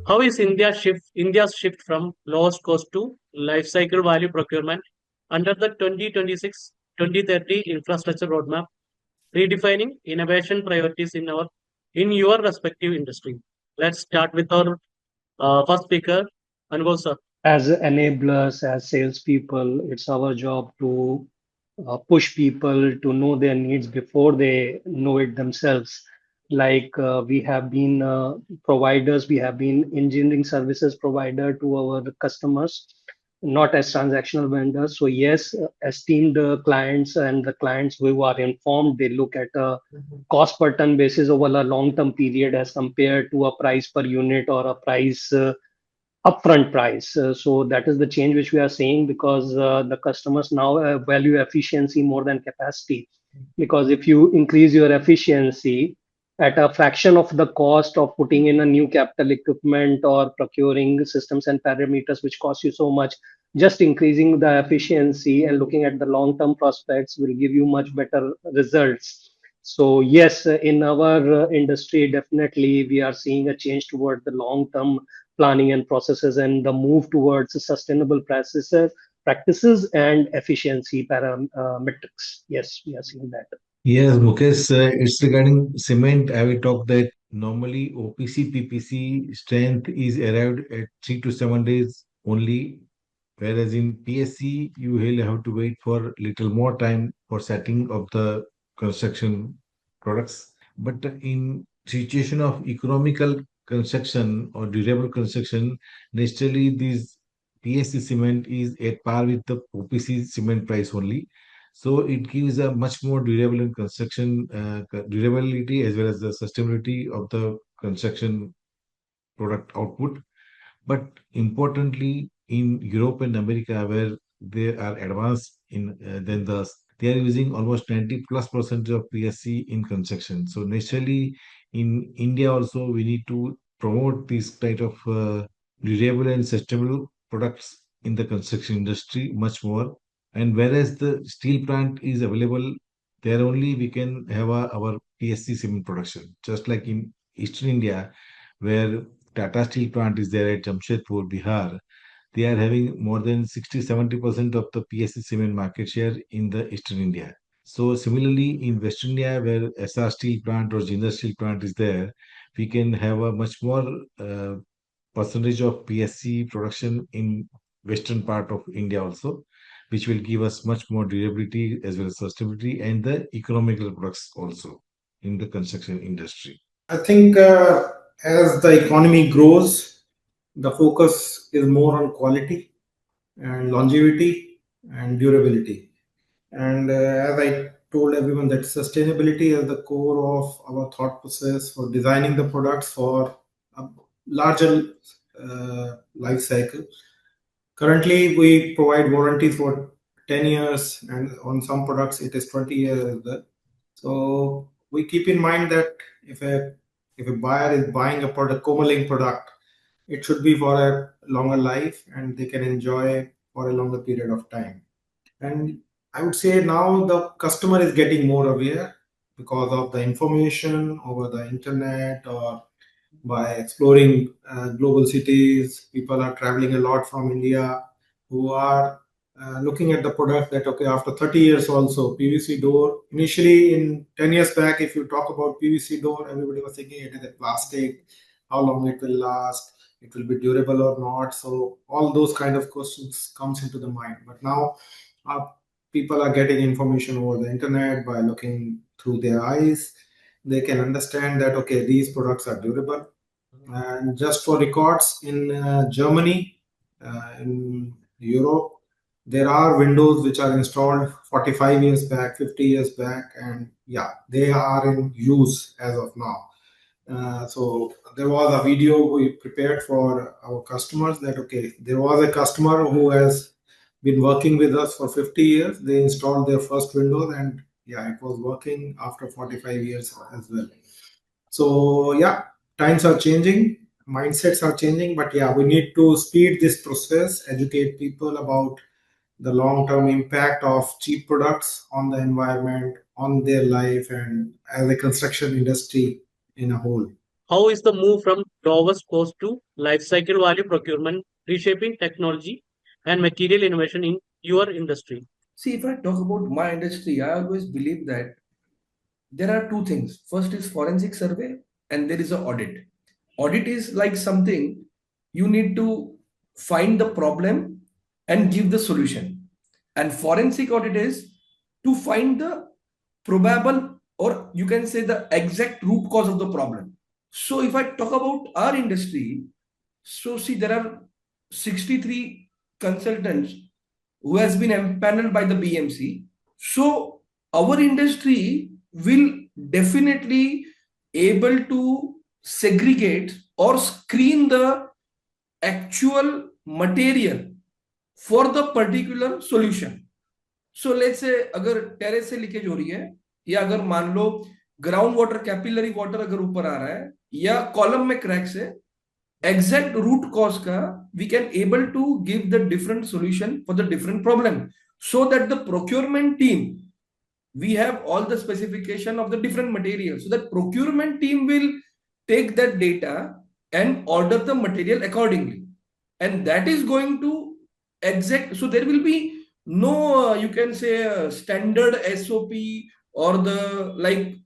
How is India's shift from lowest cost to life cycle value procurement under the 2026-2030 infrastructure roadmap, redefining innovation priorities in your respective industry? Let's start with our first speaker, Anubhav sir. As enablers, as salespeople, it's our job to push people to know their needs before they know it themselves. We have been providers, we have been engineering services provider to our customers, not as transactional vendors. So yes, esteemed clients and the clients who are informed, they look at a cost per ton basis over a long-term period as compared to a price per unit or a price upfront price. So that is the change which we are seeing because the customers now value efficiency more than capacity. Because if you increase your efficiency at a fraction of the cost of putting in a new capital equipment or procuring systems and parameters which cost you so much, just increasing the efficiency and looking at the long-term prospects will give you much better results. So yes, in our industry, definitely we are seeing a change toward the long-term planning and processes and the move towards sustainable practices and efficiency parametrics. Yes, we are seeing that. Yes, Mukesh, it's regarding cement. I will talk that normally OPC PPC strength is arrived at 3 to 7 days only, whereas in PSC you will have to wait for little more time for setting of the construction products. But in situation of economical construction or durable construction, naturally this PSC cement is at par with the OPC cement price only. So it gives a much more durable in construction durability as well as the sustainability of the construction product output. But importantly, in Europe and America, where they are advanced in than the they are using almost 90 plus percent of PSC in construction. So naturally, in India also we need to promote this type of durable and sustainable products in the construction industry much more. And whereas the steel plant is available, there only we can have our PSC cement production. Just like in Eastern India, where Tata Steel plant is there at Jamshedpur, Bihar. They are having more than 60-70% of the PSC cement market share in the Eastern India. So similarly, in West India, where SR Steel plant or Jindal Steel plant is there, we can have a much more percentage of PSC production in western part of India also, which will give us much more durability as well as sustainability and the economical products also in the construction industry. I think as the economy grows, the focus is more on quality and longevity and durability. And as I told everyone, that sustainability is the core of our thought process for designing the products for a larger life cycle. Currently, we provide warranties for 10 years, and on some products, it is 20 years as well. So we keep in mind that if a if a buyer is buying a product, Koemmerling product, it should be for a longer life and they can enjoy for a longer period of time. And I would say now the customer is getting more aware because of the information over the internet or by exploring global cities. People are traveling a lot from India who are looking at the product that, okay, after 30 years also, PVC door. Initially, in 10 years back, if you talk about PVC door, everybody was thinking it is a plastic, how long it will last, it will be durable or not. So all those kind of questions comes into the mind. But now uh, people are getting information over the internet by looking through their eyes. They can understand that, okay, these products are durable. And just for records, in Germany, in Europe, there are windows which are installed 45 years back, 50 years back, and yeah, they are in use as of now. So there was a video we prepared for our customers that, okay, there was a customer who has been working with us for 50 years. They installed their first windows and yeah, it was working after 45 years as well. So yeah, times are changing, mindsets are changing, but yeah, we need to speed this process, educate people about the long-term impact of cheap products on the environment, on their life, and as a construction industry in a whole. How is the move from lowest cost to life cycle value procurement reshaping technology and material innovation in your industry? See, if I talk about my industry, I always believe that there are two things. First is forensic survey, and there is an audit. Audit is like something you need to find the problem and give the solution. And forensic audit is to find the probable, or you can say the exact root cause of the problem. So if I talk about our industry, so see, there are 63 consultants who has been empaneled by the BMC. So our industry will definitely able to segregate or screen the actual material for the particular solution. So let's say अगर terrace से leakage हो रही है, या अगर मान लो ground water capillary water अगर ऊपर आ रहा है, या कॉलम में क्रैक्स है, exact root cause ka we can able to give the different solution for the different problem, so that the procurement team, we have all the specification of the different materials, so that procurement team will take that data and order the material accordingly, and that is going to exact. So there will be no you can say standard SOP or the like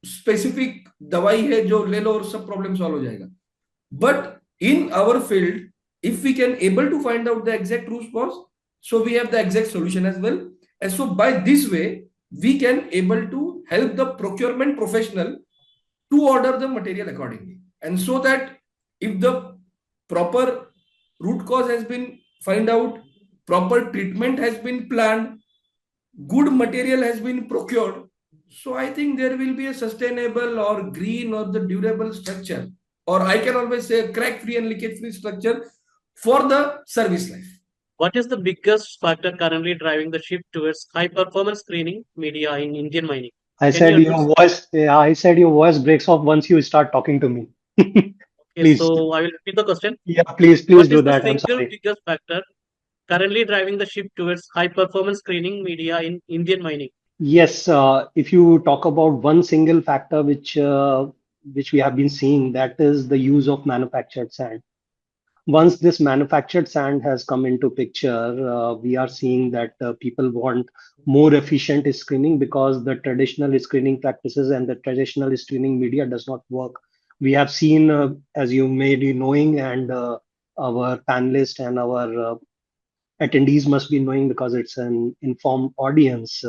specific दवाई है जो ले लो और सब problem solve हो जाएगा. But in our field, if we can able to find out the exact root cause, so we have the exact solution as well. And so by this way, we can able to help the procurement professional to order the material accordingly. And so that if the proper root cause has been find out, proper treatment has been planned, good material has been procured, so I think there will be a sustainable or green or the durable structure, or I can always say crack-free and leakage-free structure for the service life. What is the biggest factor currently driving the shift towards high performance screening media in Indian mining? I Can said you your address? voice, yeah, I said your voice breaks off once you start talking to me. Okay, Please, so I will repeat the question. yeah, please What do is the that. I'm single sorry. biggest factor currently driving the shift towards high performance screening media in Indian mining? Yes, if you talk about one single factor which we have been seeing, that is the use of manufactured sand. Once this manufactured sand has come into picture, we are seeing that people want more efficient screening, because the traditional screening practices and the traditional screening media does not work. We have seen, as you may be knowing, and our panelists and our attendees must be knowing, because it's an informed audience.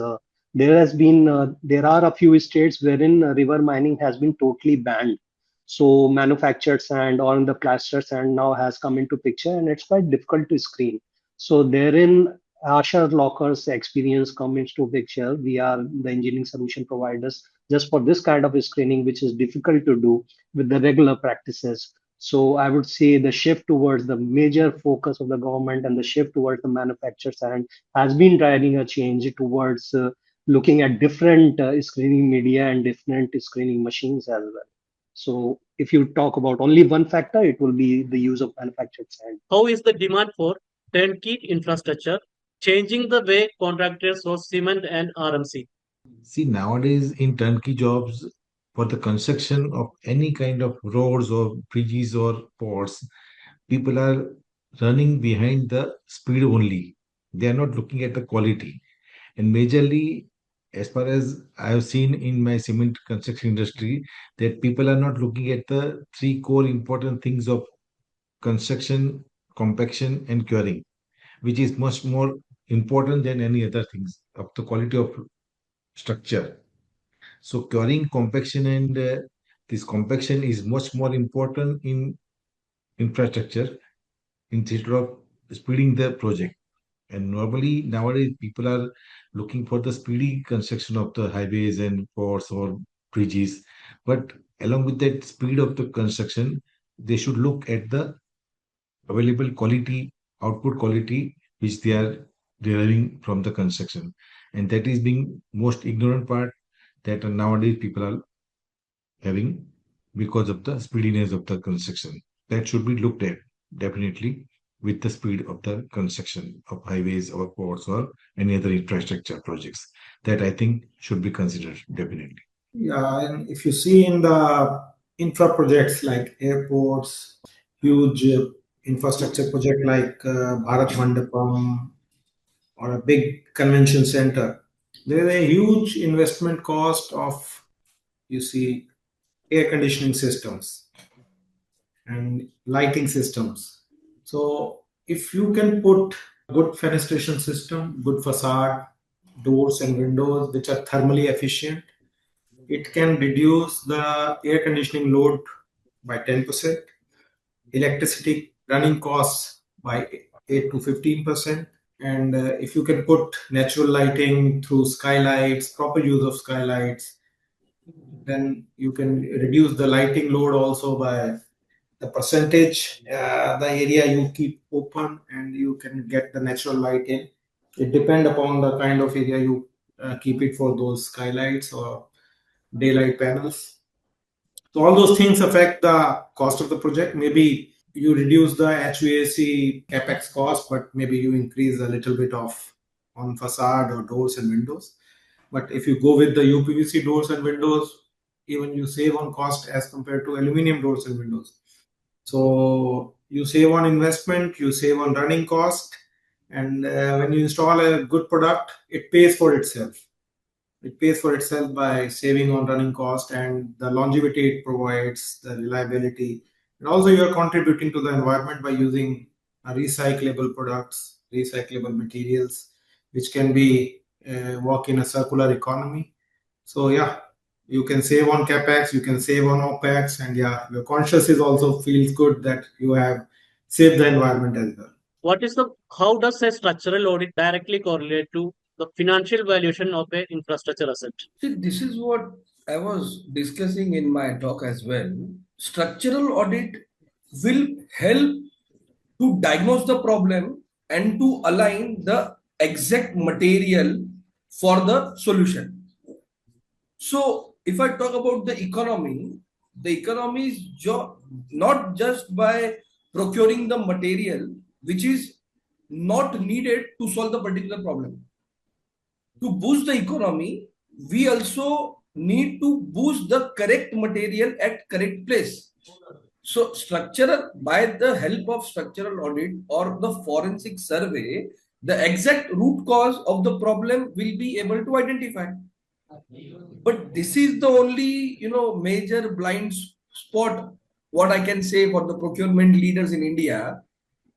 There are a few states wherein river mining has been totally banned. So manufactured sand or the plaster sand now has come into picture, and it's quite difficult to screen. So therein, Ashar Locker's experience comes into picture. We are the engineering solution providers just for this kind of screening, which is difficult to do with the regular practices. So I would say the shift towards the major focus of the government and the shift towards the manufactured sand has been driving a change towards looking at different screening media and different screening machines as well. So if you talk about only one factor, it will be the use of manufactured sand. How is the demand for turnkey infrastructure changing the way contractors source cement and RMC? See, nowadays in turnkey jobs, for the construction of any kind of roads or bridges or ports, people are running behind the speed only. They are not looking at the quality. And majorly, as far as I have seen in my cement construction industry, that people are not looking at the three core important things of construction, compaction, and curing, which is much more important than any other things of the quality of structure. So curing, compaction, and this compaction is much more important in infrastructure instead of speeding the project. And normally nowadays people are looking for the speedy construction of the highways and ports or bridges. But along with that speed of the construction, they should look at the available quality, output quality, which they are deriving from the construction. And that is being most ignorant part that nowadays people are having because of the speediness of the construction. That should be looked at definitely with the speed of the construction of highways or ports or any other infrastructure projects. That I think should be considered definitely. Yeah, and if you see in the infra projects like airports, huge infrastructure project like Bharat Mandapam or a big convention center, there is a huge investment cost of, you see, air conditioning systems and lighting systems. So if you can put good fenestration system, good facade, doors and windows which are thermally efficient, it can reduce the air conditioning load by 10%, electricity running costs by 8 to 15%. And if you can put natural lighting through skylights, proper use of skylights, then you can reduce the lighting load also by the percentage, the area you keep open, and you can get the natural light in. It depends upon the kind of area you keep it for those skylights or daylight panels. So all those things affect the cost of the project. Maybe you reduce the HVAC capex cost, but maybe you increase a little bit of on facade or doors and windows. But if you go with the UPVC doors and windows, even you save on cost as compared to aluminium doors and windows. So you save on investment, you save on running cost, and when you install a good product, it pays for itself. It pays for itself by saving on running cost and the longevity it provides, the reliability, and also you are contributing to the environment by using recyclable products, recyclable materials, which can be work in a circular economy. So yeah, you can save on capex, you can save on opex, and yeah, your conscious is also feels good that you have saved the environment as well. How does a structural audit directly correlate to the financial valuation of a infrastructure asset? See, this is what I was discussing in my talk as well. Structural audit will help to diagnose the problem and to align the exact material for the solution. So, if I talk about the economy is not just by procuring the material which is not needed to solve the particular problem. To boost the economy, we also need to boost the correct material at correct place. So structural, by the help of structural audit or the forensic survey, the exact root cause of the problem will be able to identify. But this is the only, major blind spot, what I can say for the procurement leaders in India,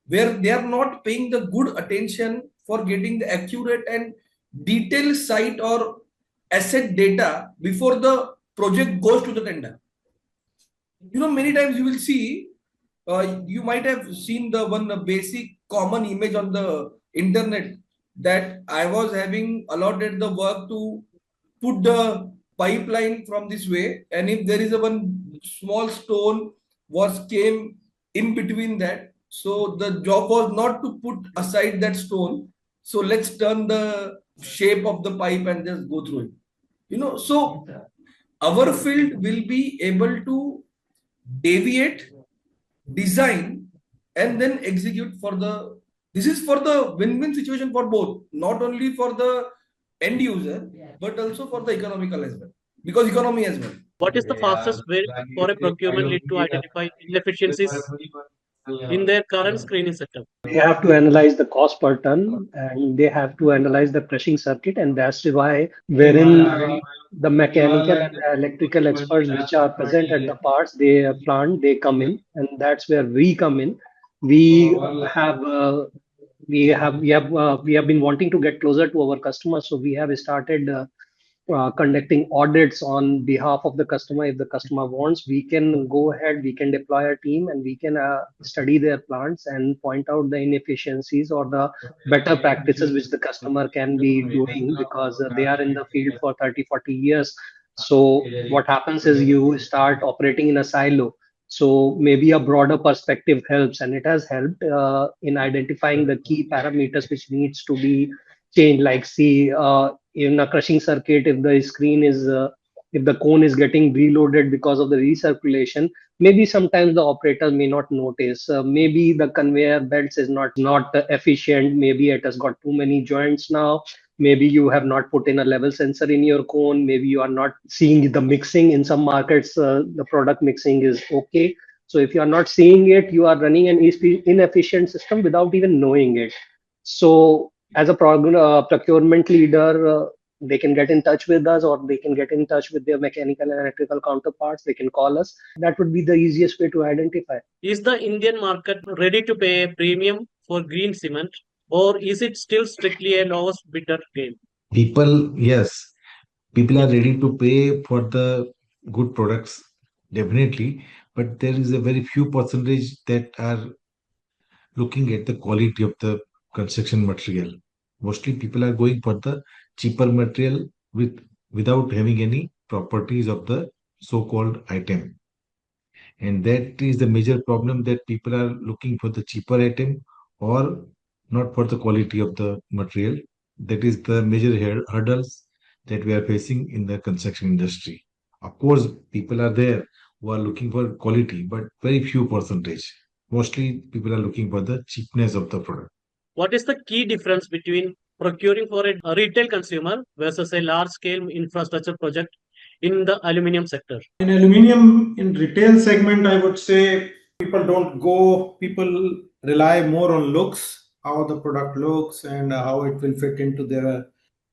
where they are not paying the good attention for getting the accurate and detailed site or asset data before the project goes to the tender. Many times you will see, you might have seen the one basic common image on the internet that I was having allotted the work to put the pipeline from this way, and if there is a one small stone was came in between that, so the job was not to put aside that stone, so let's turn the shape of the pipe and just go through it. So our field will be able to deviate, design, and then execute for the. This is for the win-win situation for both, not only for the end user, but also for the economical as well, because economy as well. What is the fastest way for a procurement lead to identify inefficiencies in their current screening setup? They have to analyze the cost per ton and they have to analyze the crushing circuit, and that's why wherein the mechanical and the electrical experts which are present at the parts they plant, they come in, and that's where we come in. We have we have been wanting to get closer to our customers, so we have started conducting audits on behalf of the customer. If the customer wants, we can go ahead, we can deploy a team, and we can study their plants and point out the inefficiencies or the better practices which the customer can be doing, because they are in the field for 30, 40 years. So what happens is you start operating in a silo. So maybe a broader perspective helps, and it has helped in identifying the key parameters which needs to be changed. Like, see, in a crushing circuit, if the screen is if the cone is getting reloaded because of the recirculation, maybe sometimes the operator may not notice. Maybe the conveyor belts is not efficient. Maybe it has got too many joints now. Maybe you have not put in a level sensor in your cone. Maybe you are not seeing the mixing in some markets. The product mixing is okay. So if you are not seeing it, you are running an inefficient system without even knowing it. So as a procurement leader, they can get in touch with us, or they can get in touch with their mechanical and electrical counterparts. They can call us. That would be the easiest way to identify. Is the Indian market ready to pay a premium for green cement, or is it still strictly a lowest bidder game? People, yes, people are ready to pay for the good products, definitely, but there is a very few percentage that are looking at the quality of the construction material. Mostly people are going for the cheaper material without having any properties of the so-called item. And that is the major problem, that people are looking for the cheaper item or not for the quality of the material. That is the major hurdles that we are facing in the construction industry. Of course, people are there who are looking for quality, but very few percentage. Mostly people are looking for the cheapness of the product. What is the key difference between procuring for a retail consumer versus a large scale infrastructure project in the aluminium sector? In aluminum, in retail segment, I would say people rely more on looks, how the product looks and how it will fit into their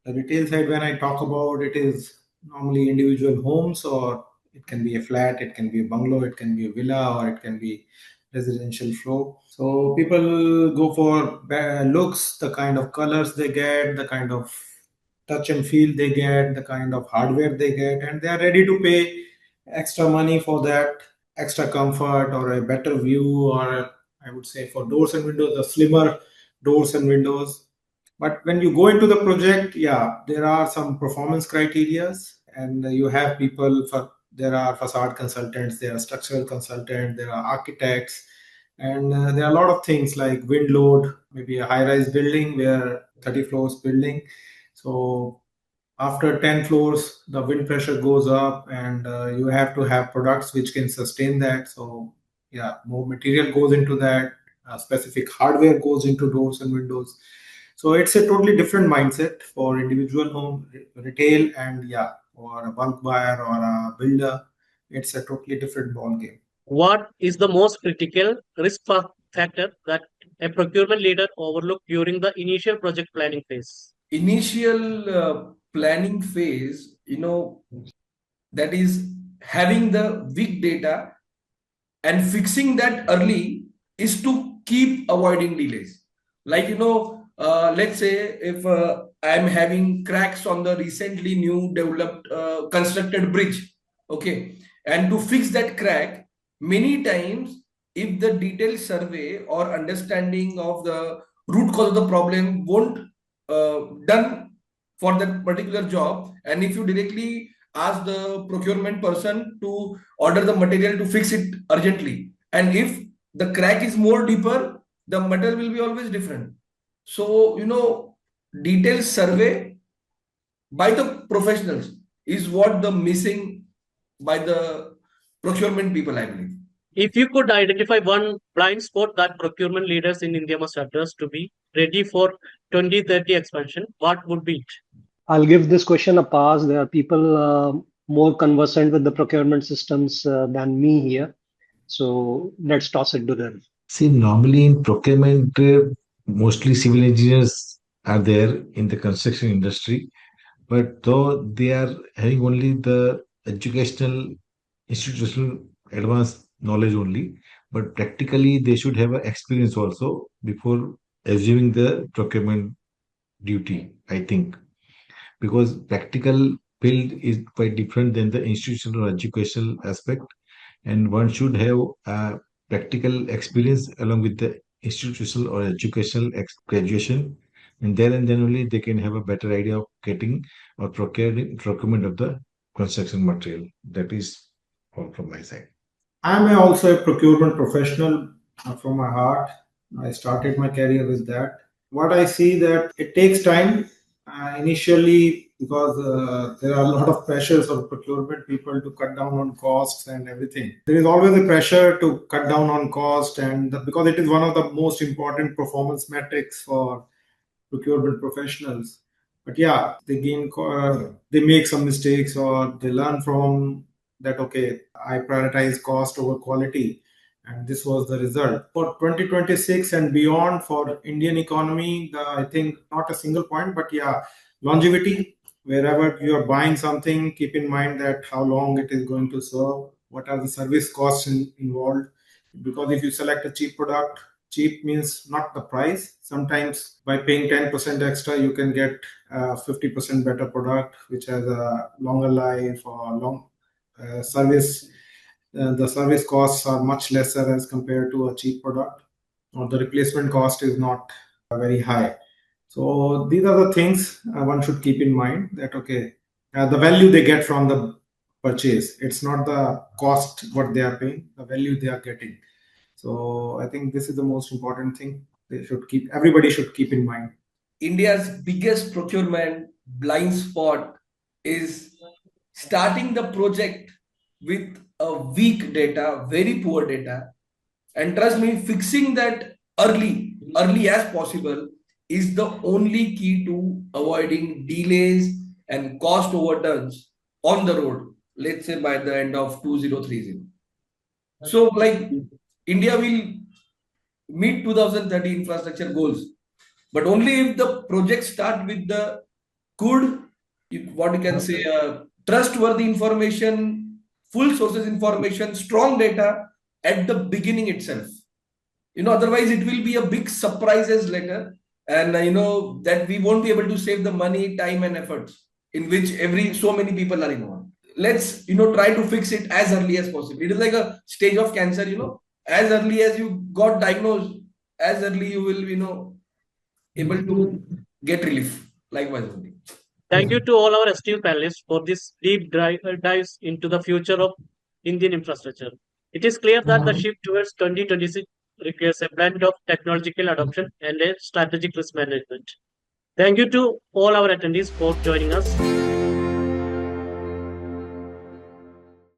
retail side. When I talk about it, is normally individual homes, or it can be a flat, it can be a bungalow, it can be a villa, or it can be residential floor. So people go for looks, the kind of colors they get, the kind of touch and feel they get, the kind of hardware they get, and they are ready to pay extra money for that extra comfort or a better view, or I would say for doors and windows, the slimmer doors and windows. But when you go into the project, yeah, there are some performance criterias, and you have people for there are facade consultants, there are structural consultants, there are architects, and there are a lot of things like wind load, maybe a high-rise building where 30 floors building. So after 10 floors the wind pressure goes up, and you have to have products which can sustain that. So yeah, more material goes into that, specific hardware goes into doors and windows. So it's a totally different mindset for individual home retail, and yeah, or a bulk buyer or a builder, it's a totally different ball game. What is the most critical factor that a procurement leader overlook during the initial project planning phase? Initial planning phase, that is having the weak data and fixing that early is to keep avoiding delays. Like, let's say if I'm having cracks on the recently new developed constructed bridge, okay, and to fix that crack, many times if the detailed survey or understanding of the root cause of the problem won't done for that particular job, and if you directly ask the procurement person to order the material to fix it urgently, and if the crack is more deeper, the material will be always different. So detailed survey by the professionals is what the missing by the procurement people, I believe. If you could identify one blind spot that procurement leaders in India must address to be ready for 2030 expansion, what would be it? I'll give this question a pass. There are people more conversant with the procurement systems than me here. So let's toss it to them. See, normally in procurement, mostly civil engineers are there in the construction industry, but though they are having only the educational, institutional advanced knowledge only, but practically they should have a experience also before assuming the procurement duty, I think, because practical field is quite different than the institutional or educational aspect, and one should have a practical experience along with the institutional or educational graduation, and then only they can have a better idea of getting or procuring procurement of the construction material. That is all from my side. I'm also a procurement professional from my heart. I started my career with that. What I see that it takes time initially, because there are a lot of pressures on procurement people to cut down on costs and everything. There is always a pressure to cut down on cost, and because it is one of the most important performance metrics for procurement professionals. But yeah, they make some mistakes or they learn from that. Okay, I prioritize cost over quality, and this was the result for 2026 and beyond for Indian economy. I think not a single point, but yeah, longevity. Wherever you are buying something, keep in mind that how long it is going to serve, what are the service costs involved. Because if you select a cheap product, cheap means not the price. Sometimes by paying 10% extra, you can get a 50% better product, which has a longer life or long service. The service costs are much lesser as compared to a cheap product, or the replacement cost is not very high. So these are the things one should keep in mind, that okay, the value they get from the purchase. It's not the cost what they are paying, the value they are getting. So I think this is the most important thing everybody should keep in mind. India's biggest procurement blind spot is starting the project with a weak data, very poor data. And trust me, fixing that early as possible is the only key to avoiding delays and cost overturns on the road, let's say by the end of 2030. So, like, India will meet 2030 infrastructure goals, but only if the projects start with the good, what you can say, trustworthy information, full sources information, strong data at the beginning itself. Otherwise it will be a big surprises later, and that we won't be able to save the money, time, and efforts in which so many people are involved. Let's try to fix it as early as possible. It is like a stage of cancer. As early as you got diagnosed, as early you will able to get relief. Likewise only. Thank you to all our esteemed panelists for this deep dives into the future of Indian infrastructure. It is clear that the shift towards 2026 requires a blend of technological adoption and a strategic risk management. Thank you to all our attendees for joining us.